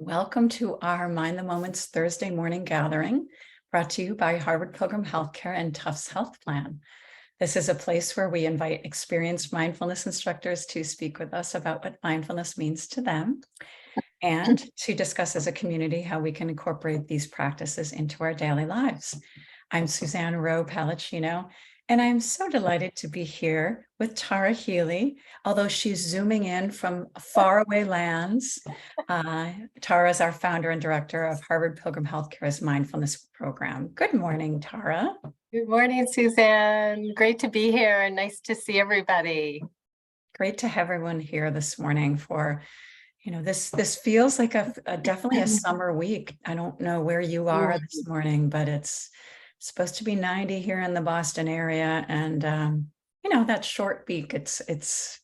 Welcome to our Mind the Moment's Thursday morning gathering, brought to you by Harvard Pilgrim Healthcare and Tufts Health Plan. This is a place where we invite experienced mindfulness instructors to speak with us about what mindfulness means to them and to discuss as a community how we can incorporate these practices into our daily lives. I'm Suzanne Rowe Palacino, and I'm so delighted to be here with Tara Healey, although she's zooming in from faraway lands. Tara is our founder and director of Harvard Pilgrim Healthcare's mindfulness program. Good morning, Tara. Good morning, Suzanne. Great to be here and nice to see everybody. Great to have everyone here this morning for, this feels like definitely a summer week. I don't know where you are this morning, but it's supposed to be 90 here in the Boston area. And, that short week, it's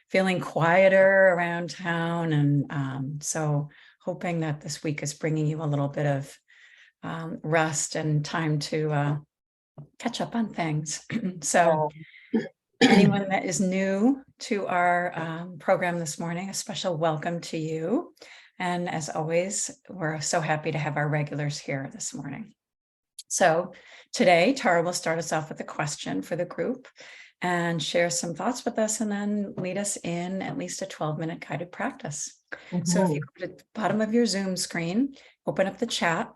feeling quieter around town. And so hoping that this week is bringing you a little bit of rest and time to catch up on things. So anyone that is new to our program this morning, a special welcome to you. And as always, we're so happy to have our regulars here this morning. So today, Tara will start us off with a question for the group and share some thoughts with us and then lead us in at least a 12-minute guided practice. So if you go to the bottom of your Zoom screen, open up the chat.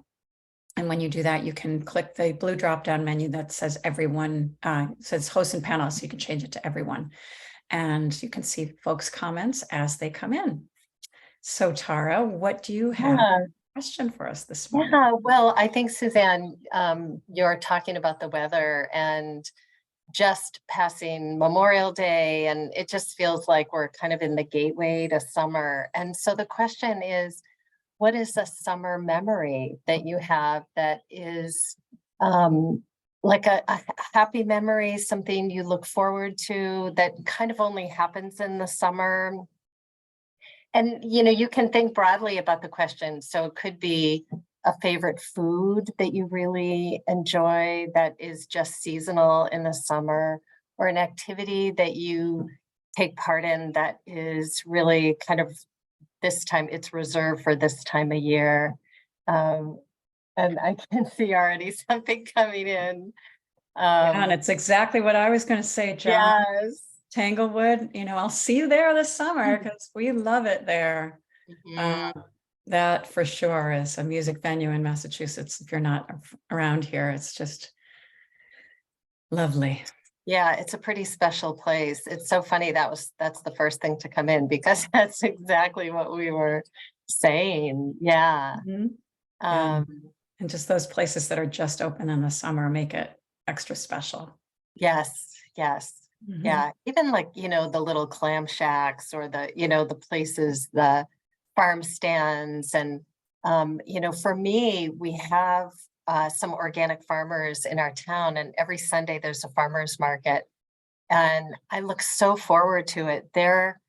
And when you do that, you can click the blue drop-down menu that says everyone, says host and panel, so you can change it to everyone. And you can see folks' comments as they come in. So Tara, what do you have a question for us this morning? Yeah, well, I think, Suzanne, you're talking about the weather and just passing Memorial Day, and it just feels like we're kind of in the gateway to summer. And so the question is, what is a summer memory that you have that is like a happy memory, something you look forward to that kind of only happens in the summer? And, you can think broadly about the question. So it could be a favorite food that you really enjoy that is just seasonal in the summer, or an activity that you take part in that is really kind of this time, it's reserved for this time of year. And I can see already something coming in. And it's exactly what I was going to say, John. Yes. Tanglewood, I'll see you there this summer because we love it there. That for sure is a music venue in Massachusetts. If you're not around here, it's just lovely. Yeah, it's a pretty special place. It's so funny. That's the first thing to come in because that's exactly what we were saying. Yeah. And just those places that are just open in the summer make it extra special. Yes. Yeah. Even like, the little clam shacks or the places, the farm stands. And, for me, we have some organic farmers in our town, and every Sunday there's a farmer's market, and I look so forward to it. Their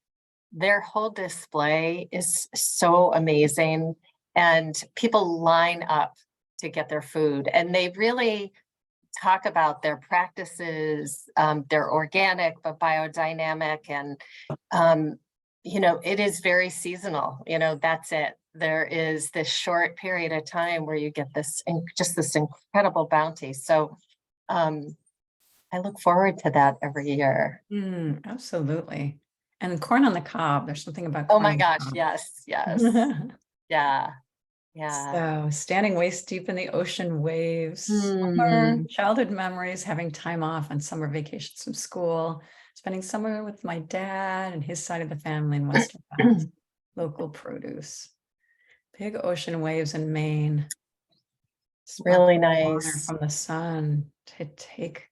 whole display is so amazing, and people line up to get their food, and they really talk about their practices. They're organic but biodynamic, and it is very seasonal. That's it. There is this short period of time where you get this incredible bounty. So I look forward to that every year. Absolutely. And corn on the cob, there's something about corn. Oh my gosh, yes. Yeah. So standing waist deep in the ocean waves, childhood memories, having time off on summer vacations from school, spending summer with my dad and his side of the family in Western Mass, local produce, big ocean waves in Maine. It's really nice. From the sun to take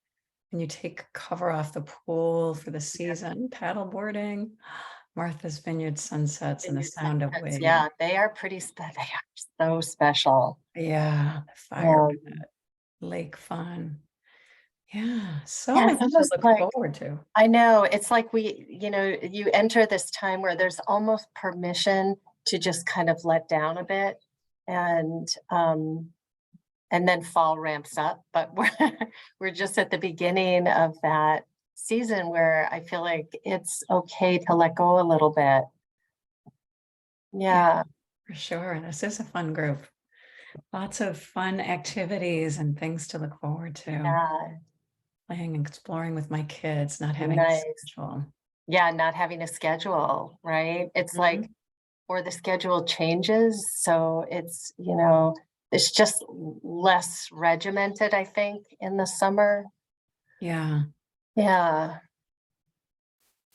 cover off the pool for the season, paddle boarding, Martha's Vineyard sunsets, and the sound of waves. Yeah, they are they are so special. Yeah, the fire pit, lake fun. Yeah, so much to look forward to. I know. It's like you enter this time where there's almost permission to just kind of let down a bit, and then fall ramps up. But we're just at the beginning of that season where I feel like it's okay to let go a little bit. Yeah. For sure. This is a fun group. Lots of fun activities and things to look forward to. Yeah, Playing and exploring with my kids, not having a nice. schedule. Yeah, not having a schedule, right? It's Mhm. like, or the schedule changes, so it's just less regimented, I think, in the summer. Yeah. Yeah.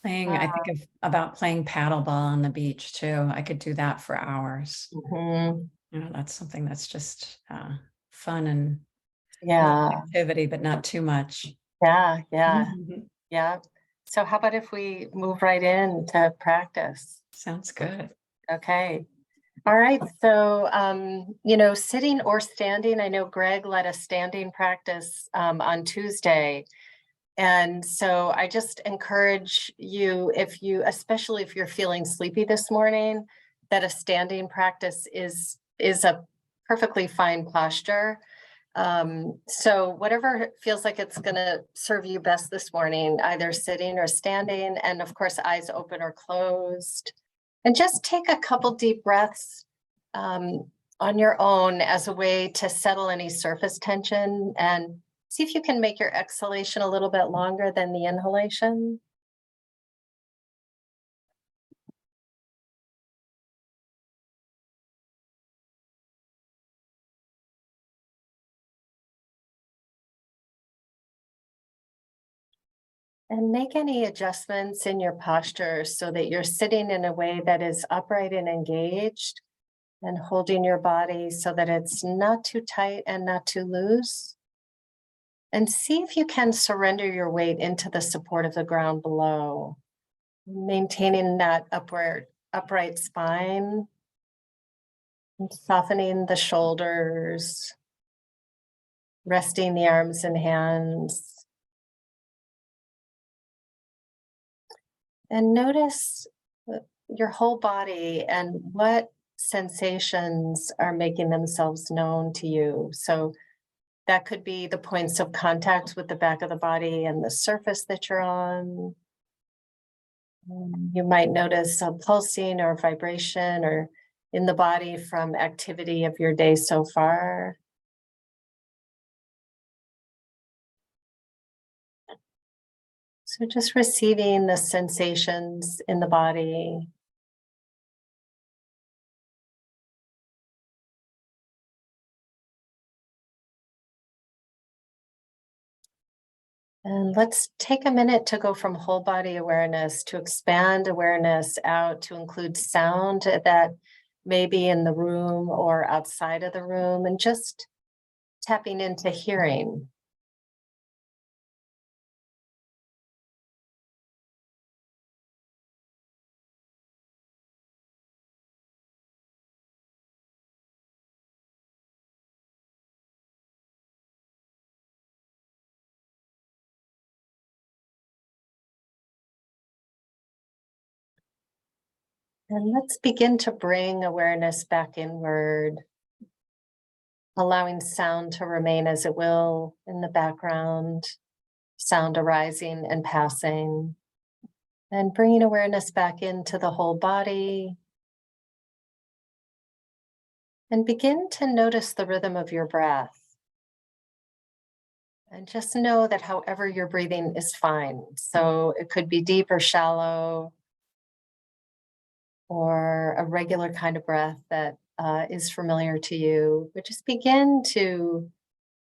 I think about playing paddleball on the beach too. I could do that for hours. Mhm. That's something that's just fun and a little Yeah, activity, but not too much. yeah, yeah, Mhm. yeah. So how about if we move right in to practice? Sounds good. Okay. All right. So, sitting or standing, I know Greg led a standing practice on Tuesday. And so I just encourage you, especially if you're feeling sleepy this morning, that a standing practice is a perfectly fine posture. So whatever feels like it's going to serve you best this morning, either sitting or standing, and of course, eyes open or closed. And just take a couple deep breaths on your own as a way to settle any surface tension and see if you can make your exhalation a little bit longer than the inhalation. And make any adjustments in your posture so that you're sitting in a way that is upright and engaged and holding your body so that it's not too tight and not too loose. And see if you can surrender your weight into the support of the ground below, maintaining that upright spine, and softening the shoulders, resting the arms and hands. And notice your whole body and what sensations are making themselves known to you. So that could be the points of contact with the back of the body and the surface that you're on. You might notice a pulsing or vibration or in the body from activity of your day so far. So just receiving the sensations in the body. And let's take a minute to go from whole body awareness to expand awareness out to include sound that may be in the room or outside of the room, and just tapping into hearing. And let's begin to bring awareness back inward, allowing sound to remain as it will in the background, sound arising and passing, and bringing awareness back into the whole body. And begin to notice the rhythm of your breath. And just know that however you're breathing is fine. So it could be deep or shallow, or a regular kind of breath that is familiar to you. But just begin to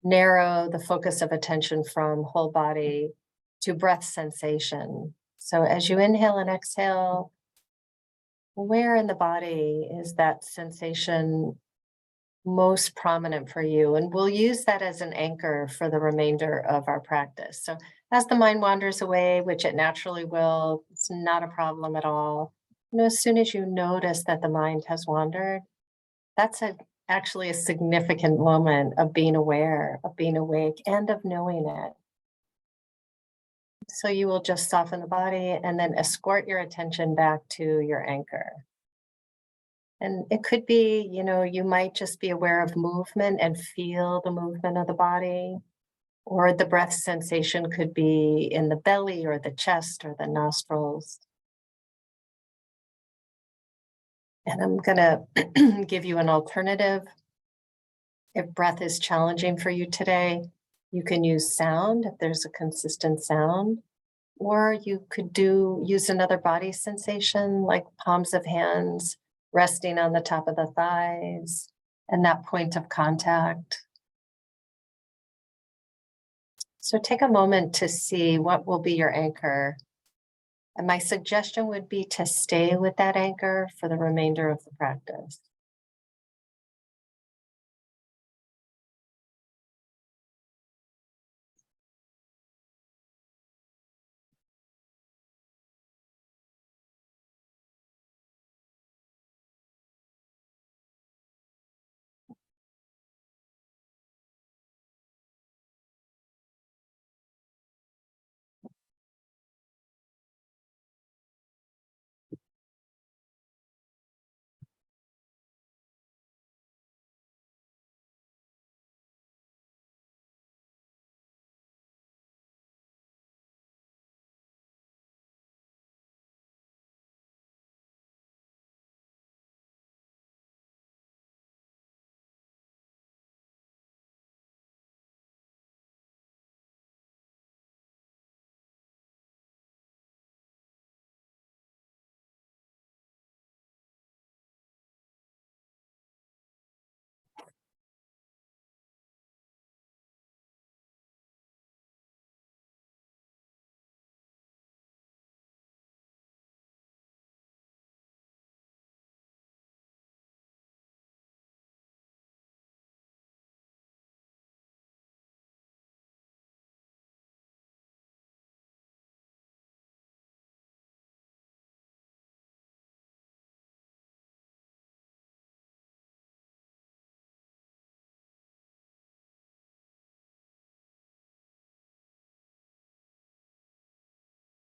narrow the focus of attention from whole body to breath sensation. So as you inhale and exhale, where in the body is that sensation most prominent for you? And we'll use that as an anchor for the remainder of our practice. So as the mind wanders away, which it naturally will, it's not a problem at all. As soon as you notice that the mind has wandered, that's actually a significant moment of being aware, of being awake, and of knowing it. So you will just soften the body and then escort your attention back to your anchor. And it could be, you might just be aware of movement and feel the movement of the body, or the breath sensation could be in the belly or the chest or the nostrils. And I'm gonna give you an alternative. If breath is challenging for you today, you can use sound if there's a consistent sound, or you could use another body sensation like palms of hands resting on the top of the thighs and that point of contact. So take a moment to see what will be your anchor. And my suggestion would be to stay with that anchor for the remainder of the practice.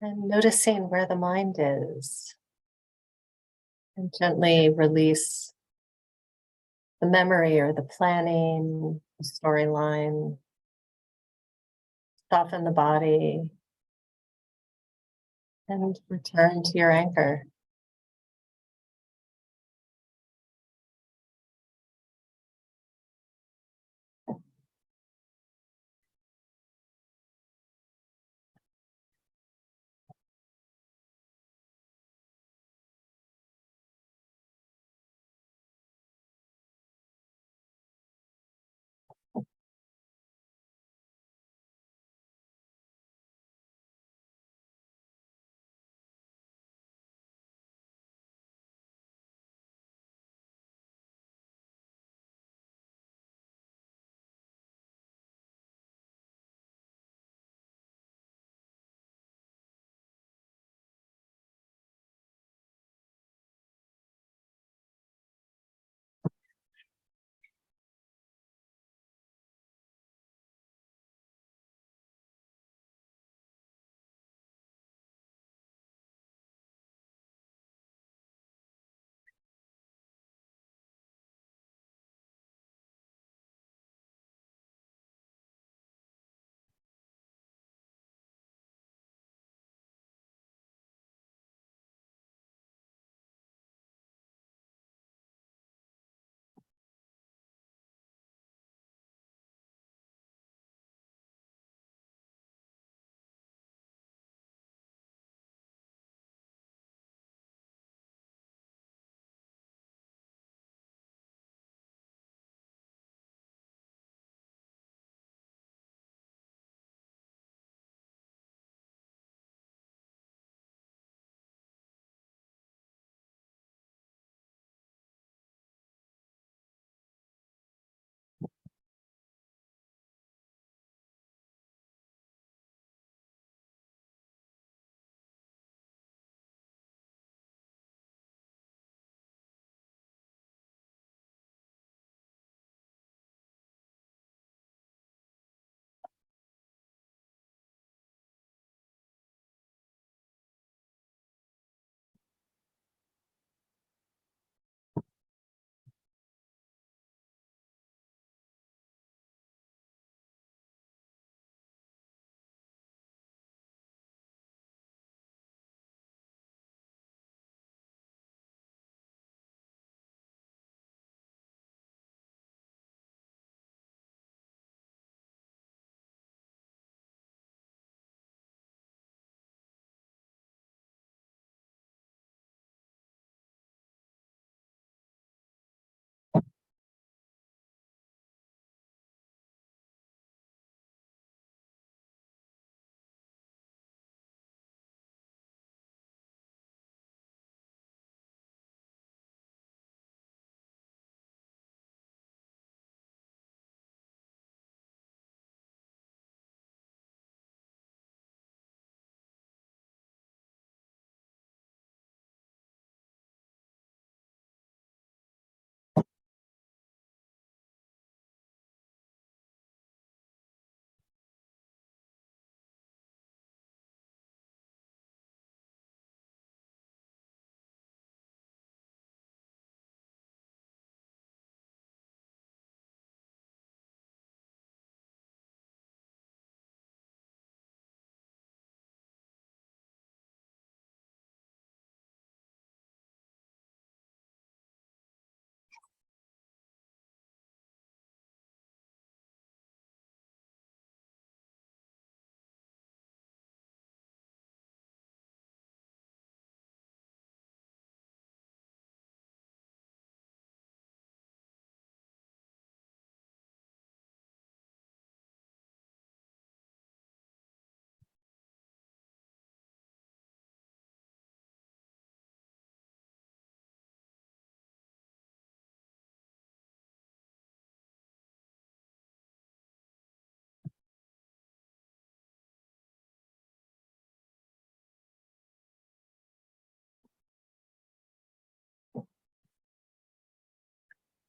And noticing where the mind is, and gently release the memory or the planning, the storyline, soften the body, and return to your anchor.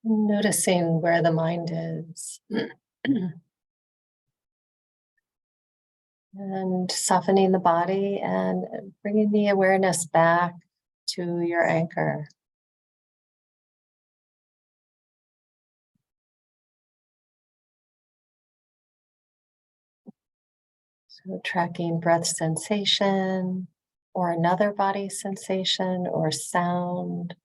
Noticing where the mind is. And softening the body and bringing the awareness back to your anchor. So tracking breath sensation or another body sensation or sound.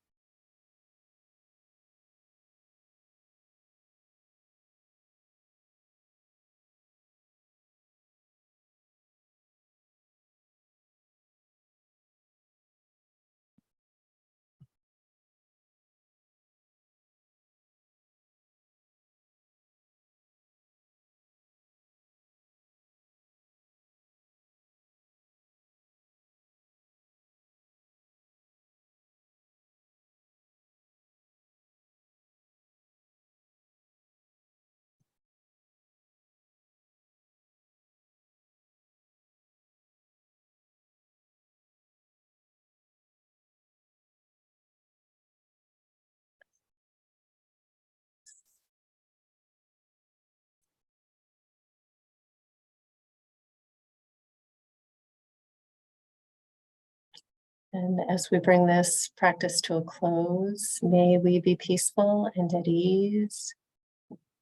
And as we bring this practice to a close, may we be peaceful and at ease.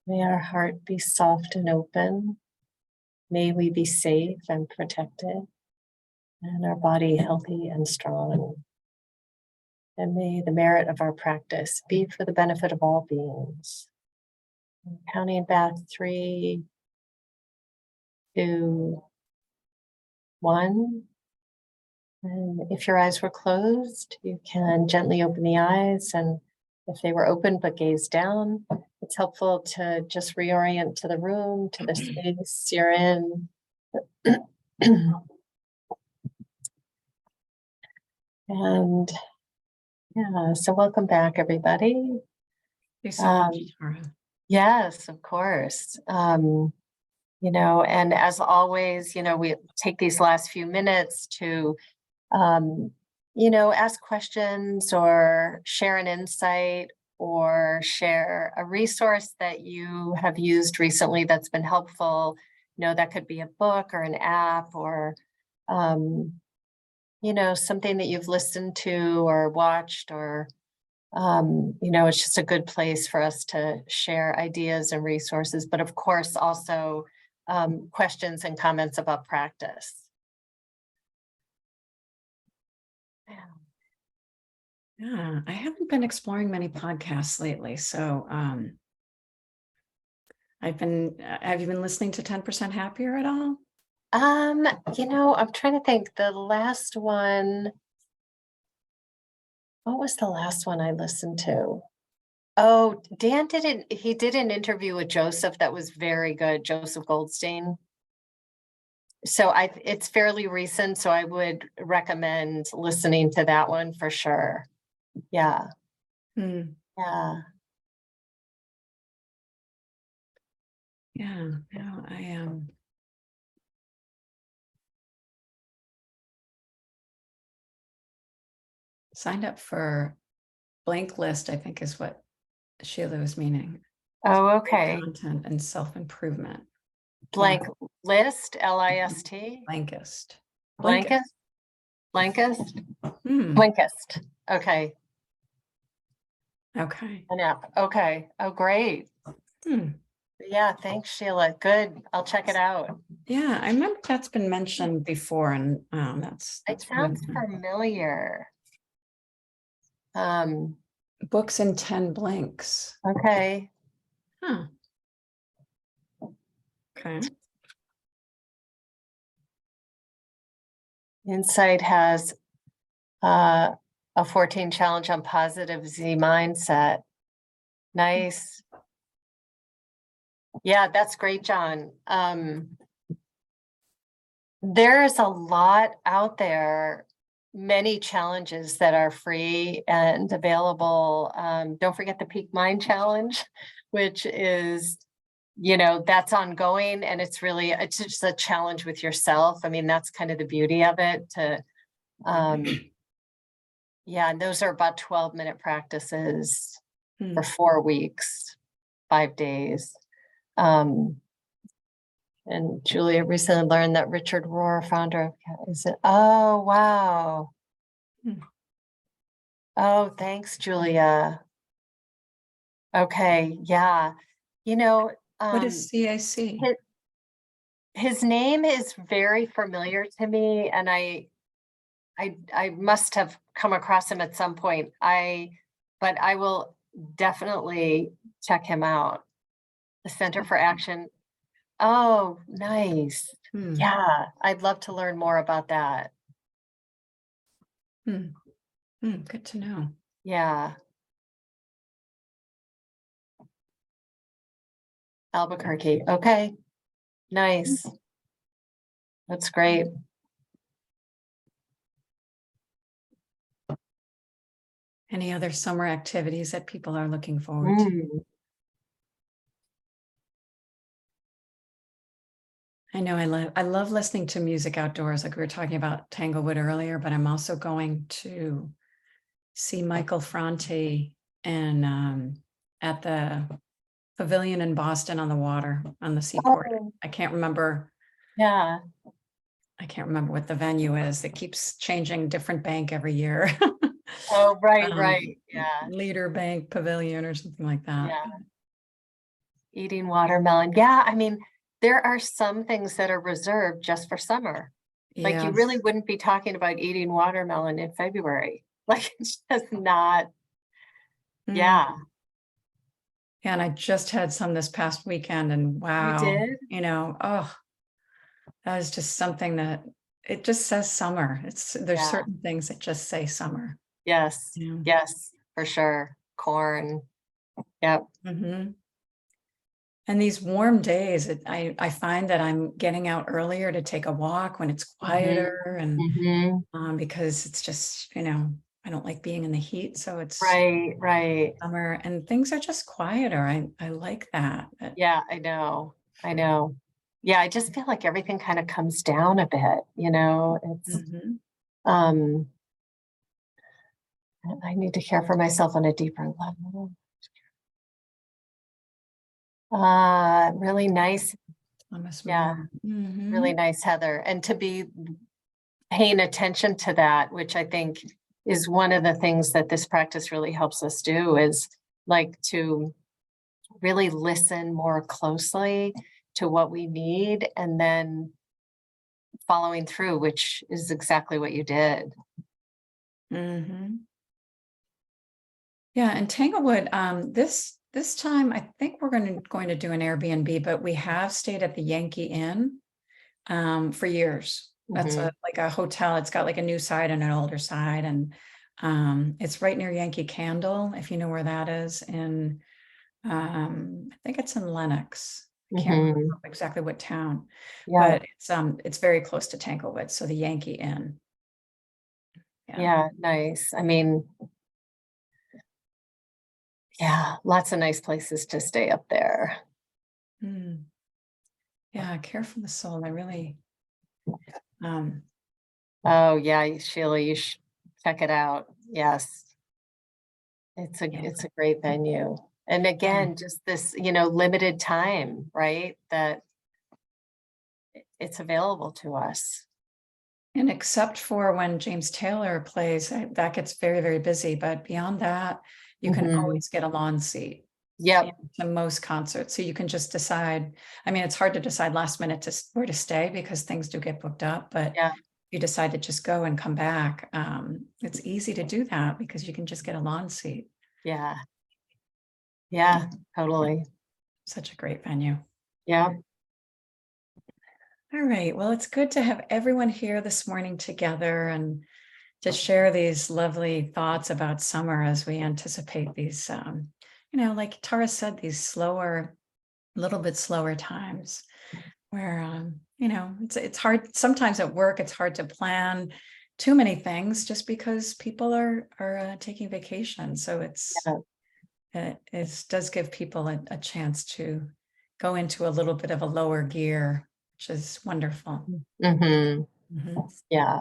May our heart be soft and open. May we be safe and protected, and our body healthy and strong. And may the merit of our practice be for the benefit of all beings. Counting back 3, 2, 1. And if your eyes were closed, you can gently open the eyes. And if they were open but gaze down, it's helpful to just reorient to the room, to the space you're in. And yeah, so welcome back, everybody. Thank you so much, Tara. Yes, of course. And as always, we take these last few minutes to ask questions or share an insight or share a resource that you have used recently that's been helpful. That could be a book or an app or, something that you've listened to or watched or, it's just a good place for us to share ideas and resources, but of course also questions and comments about practice. Yeah, I haven't been exploring many podcasts lately. So have you been listening to 10% Happier at all? I'm trying to think. The last one, what was the last one I listened to? Oh, Dan he did an interview with Joseph that was very good, Joseph Goldstein. So it's fairly recent, so I would recommend listening to that one for sure. Yeah. Yeah. Yeah, no, I am. Signed up for Blank List, I think is what Sheila was meaning. Oh, okay. Content and self-improvement. Blank List, L-I-S-T? Blankist. Blankist? Blankist? Blankist. Okay. Okay. An app. Okay. Oh, great. Yeah, thanks, Sheila. Good. I'll check it out. Yeah, I remember that's been mentioned before, and that's it sounds familiar. Books in 10 Blanks. Okay. Huh. Okay. Insight has a 14 challenge on positive Z mindset. Nice. Yeah, that's great, John. There's a lot out there, many challenges that are free and available. Don't forget the Peak Mind Challenge, which is, that's ongoing, and it's just a challenge with yourself. I mean, that's kind of the beauty of it. Yeah, and those are about 12-minute practices. for 4 weeks, 5 days. And Julia recently learned that Richard Rohr, founder of, oh, wow. Hmm. Oh, thanks, Julia. Okay, yeah. You know, What is CAC? his name is very familiar to me, and I must have come across him at some point. But I will definitely check him out. The Center for Action. Oh, nice. Hmm. Yeah, I'd love to learn more about that. Good to know. Yeah. Albuquerque. Okay. Nice. That's great. Any other summer activities that people are looking forward to? I know I love listening to music outdoors. Like we were talking about Tanglewood earlier, but I'm also going to see Michael Franti and at the pavilion in Boston on the water, on the seaport. Oh, I can't remember. yeah. I can't remember what the venue is. It keeps changing, different bank every year. Oh, right. Yeah. Leader Bank Pavilion or something like that. Yeah. Eating watermelon. Yeah, I mean, there are some things that are reserved just for summer. Like you really Yes. wouldn't be talking about eating watermelon in February. Like it's just not, yeah. Yeah, and I just had some this past weekend, and You wow, did? oh, that is just something that it just says summer. There's Yeah. certain things that just say summer. Yes. Yeah. Yes, for sure. Corn. Yep. And these warm days, I find that I'm getting out earlier to take a walk when it's quieter, and because it's just, I don't like being in the heat, so it's Right. summer and things are just quieter. I like that. Yeah, I know. Yeah, I just feel like everything kind of comes down a bit, it's, um, I need to care for myself on a deeper level. Really nice. Yeah, really nice, Heather. And to be paying attention to that, which I think is one of the things that this practice really helps us do, is like to really listen more closely to what we need and then following through, which is exactly what you did. Yeah, and Tanglewood, this time I think we're going to do an Airbnb, but we have stayed at the Yankee Inn for years. That's like a hotel. It's got like a new side and an older side, and it's right near Yankee Candle, if you know where that is. In I think it's in Lenox. I can't remember exactly what town, Yeah. but it's very close to Tanglewood. So the Yankee Inn. Yeah, nice. I mean, yeah, lots of nice places to stay up there. Yeah, care for the soul. I really Oh yeah, Sheila, you should check it out. Yes. It's a great venue. And again, just this, limited time, right? That it's available to us. And except for when James Taylor plays, that gets very, very busy. But beyond that, you can always get a lawn seat. Yep. To most concerts. So you can just decide. I mean, it's hard to decide last minute where to stay because things do get booked up. But you decide to just go and come back. It's easy to do that because you can just get a lawn seat. Yeah, totally. Such a great venue. Yeah. All right. Well, it's good to have everyone here this morning together and to share these lovely thoughts about summer as we anticipate these, like Tara said, these slower, a little bit slower times where, it's hard. Sometimes at work, it's hard to plan too many things just because people are taking vacation. So it does give people a chance to go into a little bit of a lower gear, which is wonderful. Yeah.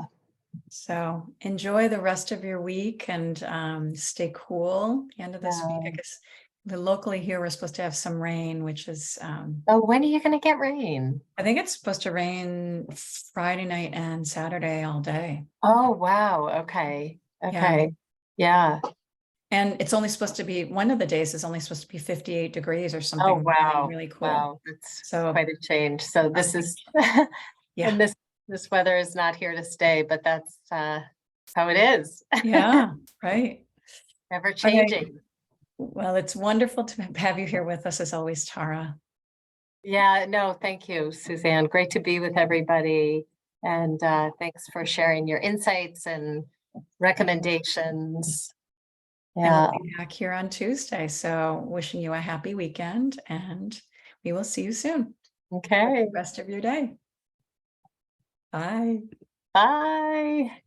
So enjoy the rest of your week and stay cool. The end of this week, I Yeah. guess locally here, we're supposed to have some rain, which is, Oh, when are you gonna get rain? I think it's supposed to rain Friday night and Saturday all day. Oh, wow. Okay. Yeah. Okay. Yeah. And it's only supposed to be, one of the days is only supposed to be 58 degrees or Oh, something really, wow. really cool. Wow. That's So, quite a change. So I this think, is, yeah, and this weather is not here to stay, but that's how it is. yeah, right. Ever Okay. changing. Well, it's wonderful to have you here with us as always, Tara. Yeah, no, thank you, Suzanne. Great to be with everybody. And thanks for sharing your insights and recommendations. And we'll Yeah. be back here on Tuesday. So wishing you a happy weekend and we will see you soon. Have a Okay. good rest of your day. Bye. Bye.